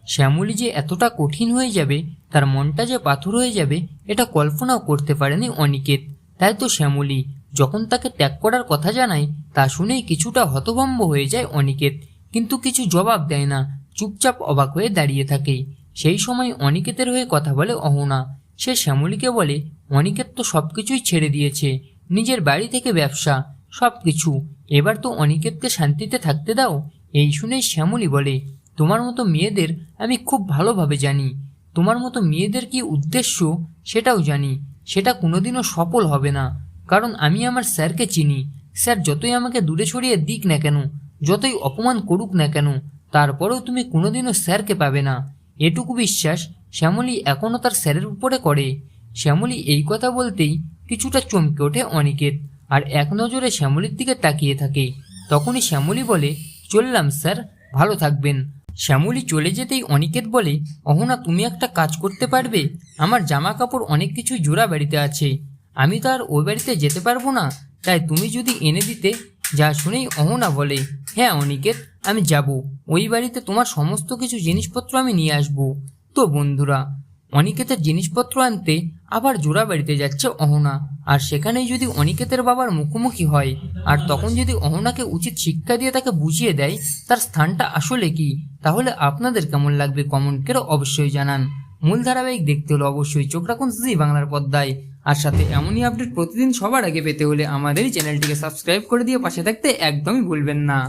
শ্যামলী যে এতটা কঠিন হয়ে যাবে, তার মনটা যে পাথর হয়ে যাবে, এটা কল্পনাও করতে পারেনি অনিকেত। তাই তো শ্যামলী যখন তাকে ত্যাগ করার কথা জানায়, তা শুনেই কিছুটা হতভম্ব হয়ে যায় অনিকেত, কিন্তু কিছু জবাব দেয় না, চুপচাপ অবাক হয়ে দাঁড়িয়ে থাকে। সেই সময় অনিকেতের হয়ে কথা বলে অহনা। সে শ্যামলীকে বলে, অনিকেত তো সবকিছুই ছেড়ে দিয়েছে, নিজের বাড়ি থেকে ব্যবসা, সবকিছু। এবার তো অনিকেতকে শান্তিতে থাকতে দাও। এই শুনেই শ্যামলী বলে, তোমার মতো মেয়েদের আমি খুব ভালোভাবে জানি। তোমার মতো মেয়েদের কি উদ্দেশ্য সেটাও জানি। সেটা কোনোদিনও সফল হবে না, কারণ আমি আমার স্যারকে চিনি। স্যার যতই আমাকে দূরে সরিয়ে দিক না কেন, যতই অপমান করুক না কেন, তারপরেও তুমি কোনোদিনও স্যারকে পাবে না। এটুকু বিশ্বাস শ্যামলী এখনও তার স্যারের উপরে করে। শ্যামলী এই কথা বলতেই কিছুটা চমকে ওঠে অনিকেত, আর এক নজরে শ্যামলীর দিকে তাকিয়ে থাকে। তখনই শ্যামলী বলে, চললাম স্যার, ভালো থাকবেন। শ্যামলী চলে যেতেই অনিকেত বলে, অহনা তুমি একটা কাজ করতে পারবে? আমার জামা কাপড় অনেক কিছু জোড়া বাড়িতে আছে, আমি তো আর ওই বাড়িতে যেতে পারবো না, তাই তুমি যদি এনে দিতে। যা শুনেই অহনা বলে, হ্যাঁ অনিকেত, আমি যাব। ওই বাড়িতে তোমার সমস্ত কিছু জিনিসপত্র আমি নিয়ে আসবো। তো বন্ধুরা, অনিকেতের জিনিসপত্র আনতে আবার জোড়া বাড়িতে যাচ্ছে অহনা। আর সেখানেই যদি অনিকেতের বাবার মুখোমুখি হয়, আর তখন যদি অহনাকে উচিত শিক্ষা দিয়ে তাকে বুঝিয়ে দেয় তার স্থানটা আসলে কি, তাহলে আপনাদের কেমন লাগবে কমেন্ট করে অবশ্যই জানান। মূল ধারাবাহিক দেখতে হলে অবশ্যই চোখ রাখুন জি বাংলার পর্দায়। আর সাথে এমনই আপডেট প্রতিদিন সবার আগে পেতে হলে আমাদের চ্যানেলটিকে সাবস্ক্রাইব করে দিয়ে পাশে থাকতে একদমই ভুলবেন না।